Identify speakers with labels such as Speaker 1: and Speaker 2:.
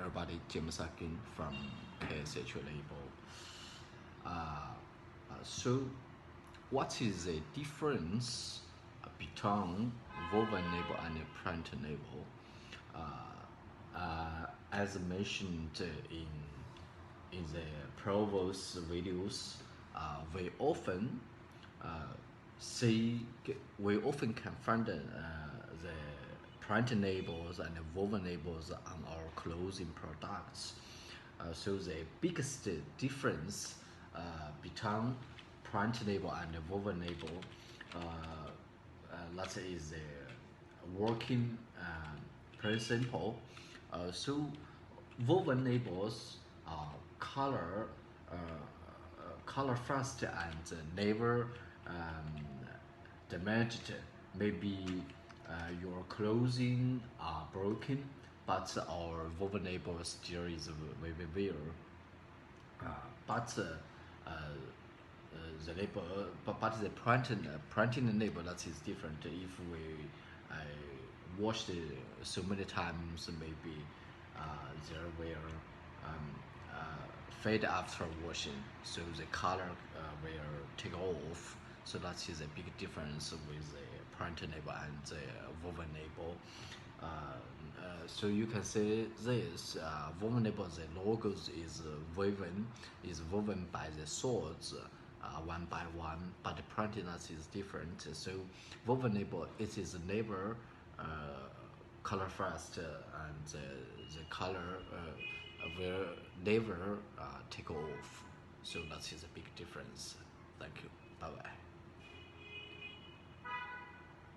Speaker 1: everybody, James again from KSTHL Labels. So, what is the difference between woven label and print label? As mentioned in the previous videos, we often can find the print labels and the woven labels on our clothing products. So the biggest difference between print label and the woven label, let's say, is the working principle. So woven labels are color fast and never damaged. Maybe your clothing are broken, but our woven label still is very well. The label, but the printing label, that is different. If we washed it so many times, maybe there will fade after washing, so the color will take off. So that is a big difference with the print label and the woven label. So you can say this woven label, the logos is woven by the swords one by one, but the printing is different. So woven label, it is never color fast, and the color will never take off. So that is a big difference. Thank you. Bye bye.